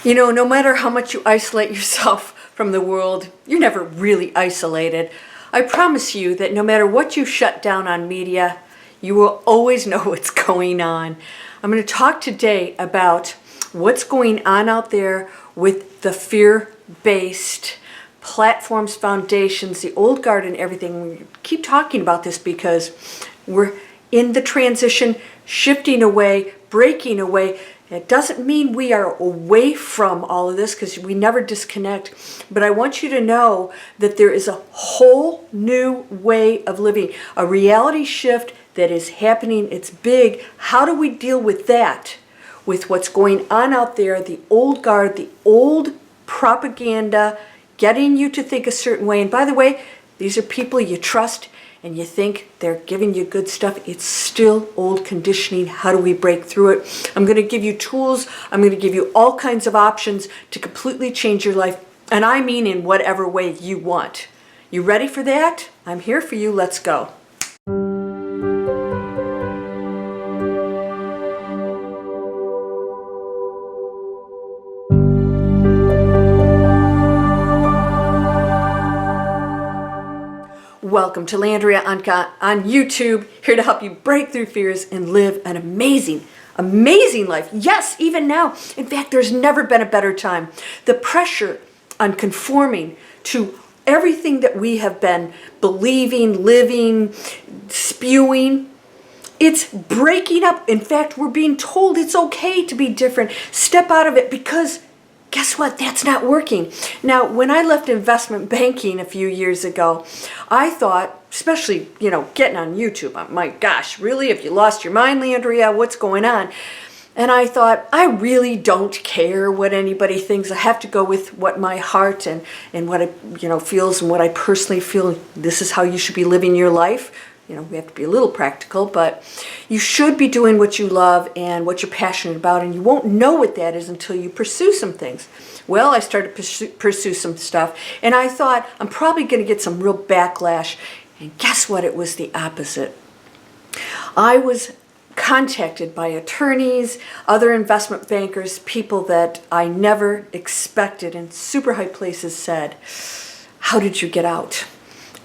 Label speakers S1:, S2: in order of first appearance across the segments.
S1: You know, no matter how much you isolate yourself from the world, you're never really isolated. I promise you that no matter what you shut down on media, you will always know what's going on. I'm going to talk today about what's going on out there with the fear-based platforms, foundations, the old guard and everything. We keep talking about this because we're in the transition, shifting away, breaking away. It doesn't mean we are away from all of this because we never disconnect. But I want you to know that there is a whole new way of living, a reality shift that is happening. It's big. How do we deal with that? With what's going on out there, the old guard, the old propaganda, getting you to think a certain way. And by the way, these are people you trust and you think they're giving you good stuff. It's still old conditioning. How do we break through it? I'm going to give you tools. I'm going to give you all kinds of options to completely change your life. And I mean in whatever way you want. You ready for that? I'm here for you. Let's go. Welcome to Landria, Onkka on YouTube, here to help you break through fears and live an amazing, amazing life. Yes, even now. In fact, there's never been a better time. The pressure on conforming to everything that we have been believing, living, spewing, it's breaking up. In fact, we're being told it's okay to be different. Step out of it because guess what? That's not working. Now, when I left investment banking a few years ago, I thought, especially, getting on YouTube, oh my gosh, really? Have you lost your mind, Landria? What's going on? And I thought, I really don't care what anybody thinks. I have to go with what my heart and what it feels and what I personally feel. This is how you should be living your life. We have to be a little practical, but you should be doing what you love and what you're passionate about, and you won't know what that is until you pursue some things. Well, I started to pursue some stuff, and I thought I'm probably going to get some real backlash, and guess what? It was the opposite. I was contacted by attorneys, other investment bankers, people that I never expected in super high places said, "How did you get out?"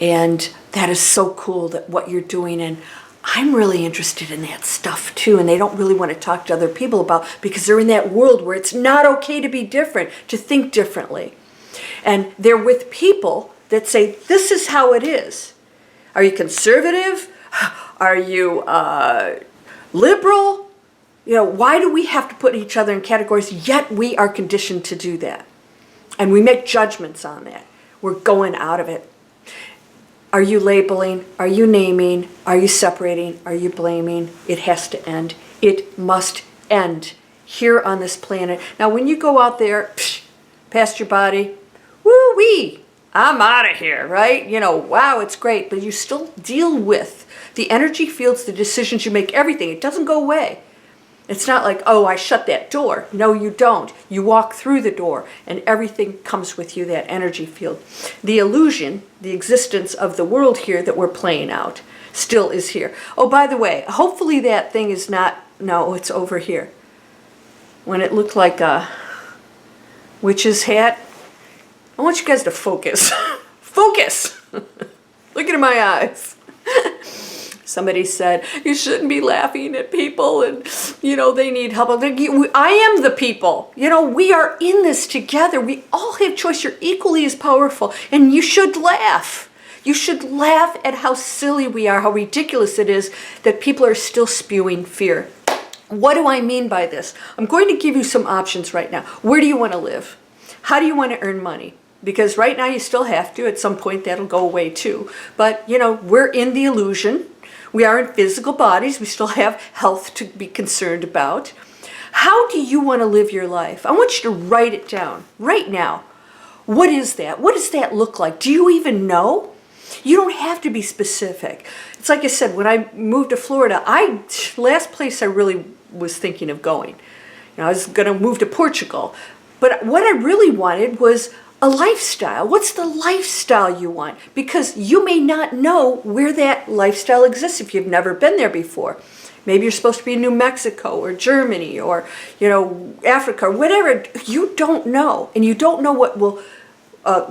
S1: And that is so cool that what you're doing, and I'm really interested in that stuff too, and they don't really want to talk to other people about because they're in that world where it's not okay to be different, to think differently. And they're with people that say, this is how it is. Are you conservative? Are you liberal? Why do we have to put each other in categories, yet we are conditioned to do that? And we make judgments on that. We're going out of it. Are you labeling? Are you naming? Are you separating? Are you blaming? It has to end. It must end here on this planet. Now, when you go out there, past your body, woo-wee, I'm out of here, right? Wow, it's great. But you still deal with the energy fields, the decisions you make, everything. It doesn't go away. It's not like, oh, I shut that door. No, you don't. You walk through the door and everything comes with you, that energy field. The illusion, the existence of the world here that we're playing out still is here. Oh, by the way, hopefully that thing is not, no, it's over here. When it looked like a witch's hat, I want you guys to focus. Focus! Look into my eyes. Somebody said, you shouldn't be laughing at people and, they need help. I am the people. We are in this together. We all have choice. You're equally as powerful. And you should laugh. You should laugh at how silly we are, how ridiculous it is that people are still spewing fear. What do I mean by this? I'm going to give you some options right now. Where do you want to live? How do you want to earn money? Because right now you still have to. At some point that'll go away too. But, we're in the illusion. We are in physical bodies. We still have health to be concerned about. How do you want to live your life? I want you to write it down right now. What is that? What does that look like? Do you even know? You don't have to be specific. It's like I said, when I moved to Florida, last place I really was thinking of going. I was going to move to Portugal. But what I really wanted was a lifestyle. What's the lifestyle you want? Because you may not know where that lifestyle exists if you've never been there before. Maybe you're supposed to be in New Mexico or Germany or, Africa or whatever. You don't know. And you don't know what will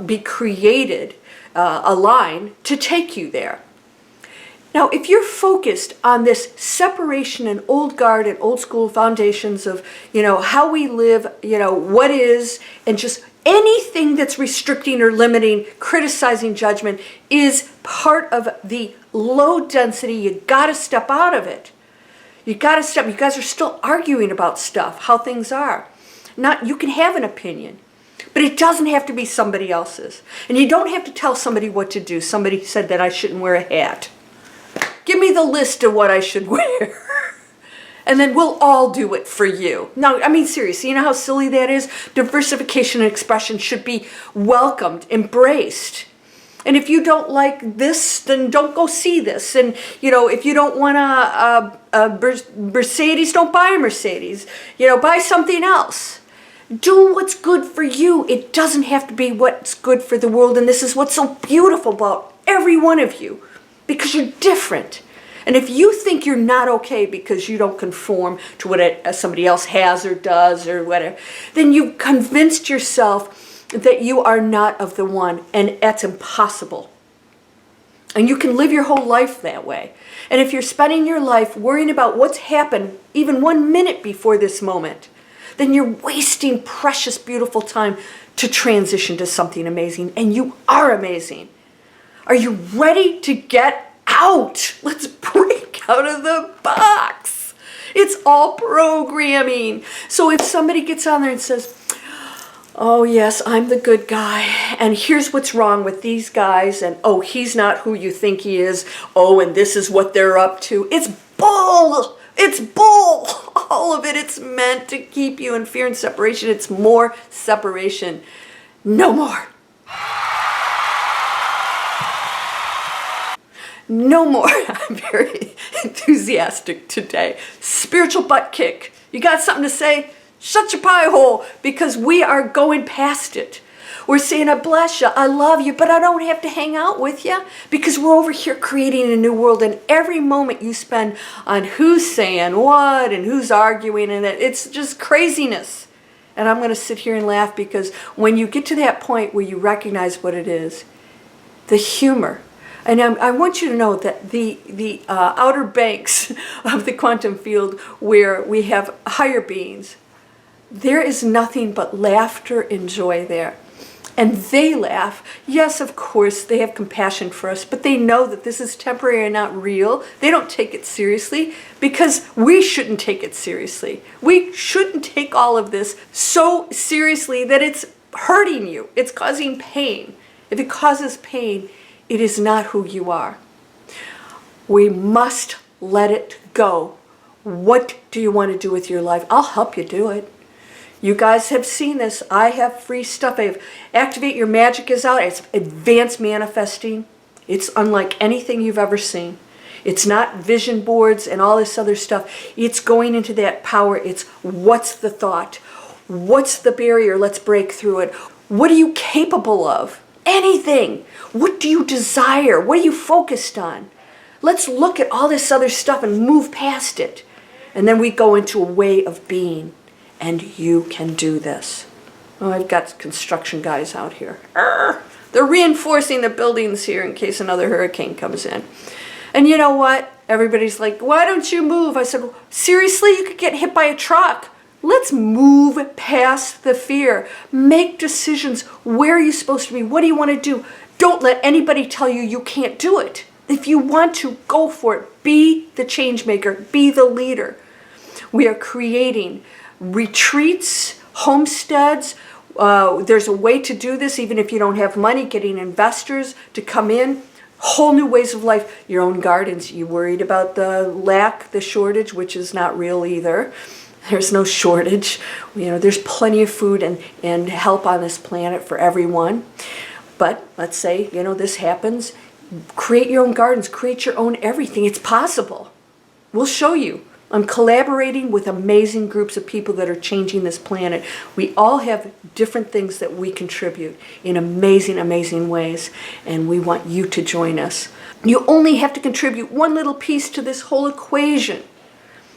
S1: be created, a line to take you there. Now, if you're focused on this separation and old guard and old school foundations of, how we live, what is, and just anything that's restricting or limiting, criticizing judgment is part of the low density. You got to step out of it. You got to step. You guys are still arguing about stuff, how things are. You can have an opinion, but it doesn't have to be somebody else's. And you don't have to tell somebody what to do. Somebody said that I shouldn't wear a hat. Give me the list of what I should wear. And then we'll all do it for you. No, I mean, seriously, you know how silly that is? Diversification and expression should be welcomed, embraced. And if you don't like this, then don't go see this. And, if you don't want a Mercedes, don't buy a Mercedes. Buy something else. Do what's good for you. It doesn't have to be what's good for the world. And this is what's so beautiful about every one of you. Because you're different. And if you think you're not okay because you don't conform to what somebody else has or does or whatever, then you've convinced yourself that you are not of the one, and that's impossible. And you can live your whole life that way. And if you're spending your life worrying about what's happened even 1 minute before this moment, then you're wasting precious, beautiful time to transition to something amazing. And you are amazing. Are you ready to get out? Let's break out of the box. It's all programming. So if somebody gets on there and says, oh yes, I'm the good guy, and here's what's wrong with these guys, and oh, he's not who you think he is, oh, and this is what they're up to. It's bull. It's bull. All of it. It's meant to keep you in fear and separation. It's more separation. No more. No more. I'm very enthusiastic today. Spiritual butt kick. You got something to say? Shut your pie hole, because we are going past it. We're saying, I bless you, I love you, but I don't have to hang out with you, because we're over here creating a new world. And every moment you spend on who's saying what and who's arguing, and it's just craziness. And I'm going to sit here and laugh, because when you get to that point where you recognize what it is, the humor. And I want you to know that the outer banks of the quantum field, where we have higher beings, there is nothing but laughter and joy there. And they laugh. Yes, of course, they have compassion for us, but they know that this is temporary and not real. They don't take it seriously, because we shouldn't take it seriously. We shouldn't take all of this so seriously that it's hurting you. It's causing pain. If it causes pain, it is not who you are. We must let it go. What do you want to do with your life? I'll help you do it. You guys have seen this. I have free stuff. I have Activate Your Magic is out. It's advanced manifesting. It's unlike anything you've ever seen. It's not vision boards and all this other stuff. It's going into that power. It's what's the thought? What's the barrier? Let's break through it. What are you capable of? Anything. What do you desire? What are you focused on? Let's look at all this other stuff and move past it. And then we go into a way of being. And you can do this. Oh, I've got construction guys out here. They're reinforcing the buildings here in case another hurricane comes in. And you know what? Everybody's like, why don't you move? I said, well, seriously? You could get hit by a truck. Let's move past the fear. Make decisions. Where are you supposed to be? What do you want to do? Don't let anybody tell you you can't do it. If you want to, go for it. Be the change maker. Be the leader. We are creating retreats, homesteads. There's a way to do this even if you don't have money, getting investors to come in. Whole new ways of life. Your own gardens. You worried about the lack, the shortage, which is not real either. There's no shortage. There's plenty of food and help on this planet for everyone. But let's say, this happens. Create your own gardens. Create your own everything. It's possible. We'll show you. I'm collaborating with amazing groups of people that are changing this planet. We all have different things that we contribute in amazing, amazing ways. And we want you to join us. You only have to contribute one little piece to this whole equation.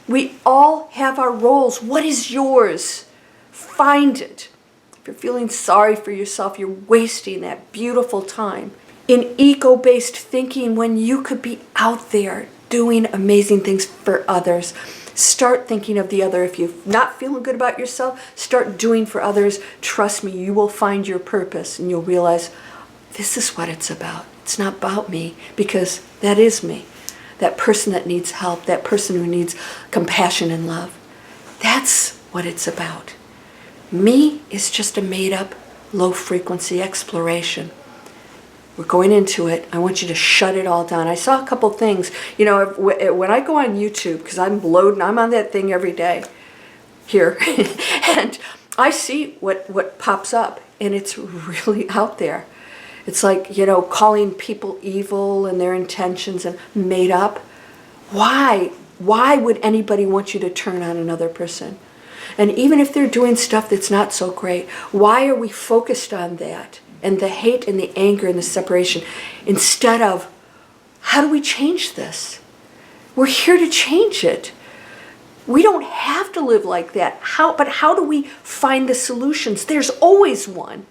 S1: We all have our roles. What is yours? Find it. If you're feeling sorry for yourself, you're wasting that beautiful time in ego-based thinking when you could be out there doing amazing things for others. Start thinking of the other. If you're not feeling good about yourself, start doing for others. Trust me, you will find your purpose and you'll realize this is what it's about. It's not about me, because that is me. That person that needs help, that person who needs compassion and love. That's what it's about. Me is just a made-up, low-frequency exploration. We're going into it. I want you to shut it all down. I saw a couple things. You know, when I go on YouTube, because I'm on that thing every day here, and I see what pops up, and it's really out there. It's like, you know, calling people evil and their intentions and made up. Why? Why would anybody want you to turn on another person? And even if they're doing stuff that's not so great, why are we focused on that? And the hate and the anger and the separation, instead of, how do we change this? We're here to change it. We don't have to live like that. But how do we find the solutions? There's always one.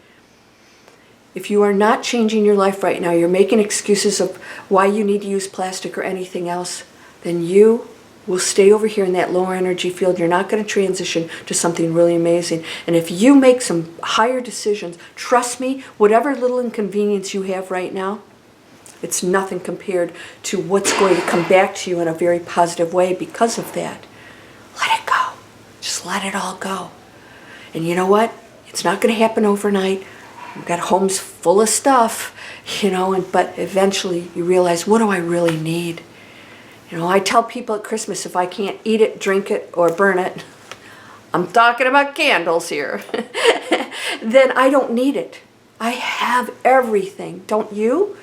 S1: If you are not changing your life right now, you're making excuses of why you need to use plastic or anything else, then you will stay over here in that lower energy field. You're not going to transition to something really amazing. And if you make some higher decisions, trust me, whatever little inconvenience you have right now, it's nothing compared to what's going to come back to you in a very positive way because of that. Let it go. Just let it all go. And you know what? It's not going to happen overnight. We've got homes full of stuff, you know, but eventually you realize, what do I really need? You know, I tell people at Christmas, if I can't eat it, drink it, or burn it, I'm talking about candles here, then I don't need it. I have everything, don't you?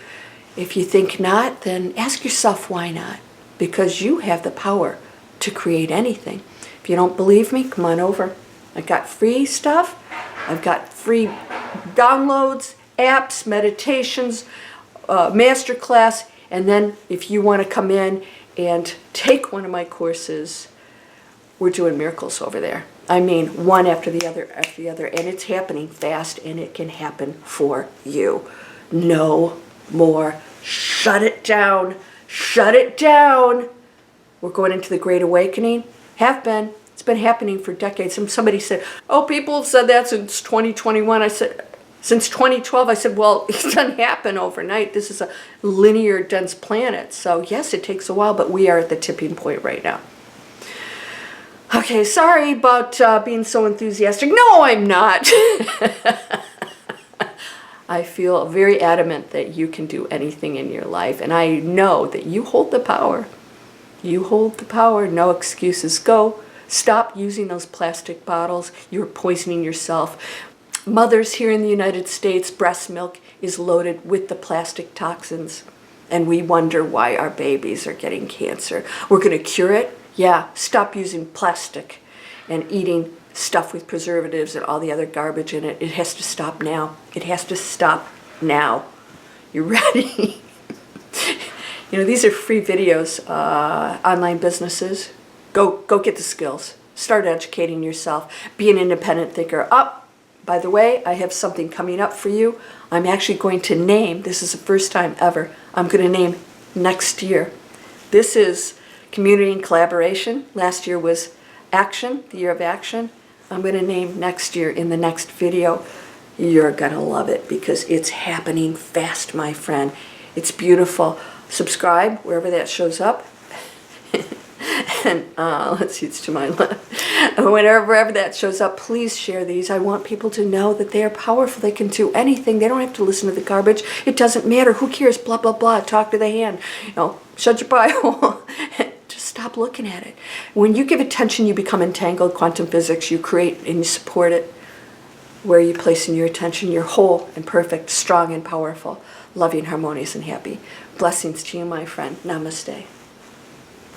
S1: If you think not, then ask yourself why not. Because you have the power to create anything. If you don't believe me, come on over. I've got free stuff. I've got free downloads, apps, meditations, masterclass, and then if you want to come in and take one of my courses, we're doing miracles over there. I mean, one after the other, and it's happening fast, and it can happen for you. No more. Shut it down. Shut it down. We're going into the Great Awakening. Have been. It's been happening for decades. Somebody said, oh, people have said that since 2021. I said, since 2012. I said, well, it doesn't happen overnight. This is a linear, dense planet. So yes, it takes a while, but we are at the tipping point right now. Okay, sorry about being so enthusiastic. No, I'm not. I feel very adamant that you can do anything in your life, and I know that you hold the power. You hold the power. No excuses. Go. Stop using those plastic bottles. You're poisoning yourself. Mothers here in the United States, breast milk is loaded with the plastic toxins, and we wonder why our babies are getting cancer. We're going to cure it? Yeah, stop using plastic and eating stuff with preservatives and all the other garbage in it. It has to stop now. It has to stop now. You ready? You know, these are free videos, online businesses. Go get the skills. Start educating yourself. Be an independent thinker. By the way, I have something coming up for you. I'm actually going to name, this is the first time ever, I'm going to name next year. This is community and collaboration. Last year was action, the year of action. I'm going to name next year in the next video. You're going to love it because it's happening fast, my friend. It's beautiful. Subscribe wherever that shows up. And let's see, it's to my left. Wherever that shows up, please share these. I want people to know that they are powerful. They can do anything. They don't have to listen to the garbage. It doesn't matter. Who cares? Blah, blah, blah. Talk to the hand. You know, shut your bio. Just stop looking at it. When you give attention, you become entangled. Quantum physics, you create and you support it. Where are you placing your attention? You're whole and perfect, strong and powerful, loving, harmonious, and happy. Blessings to you, my friend. Namaste.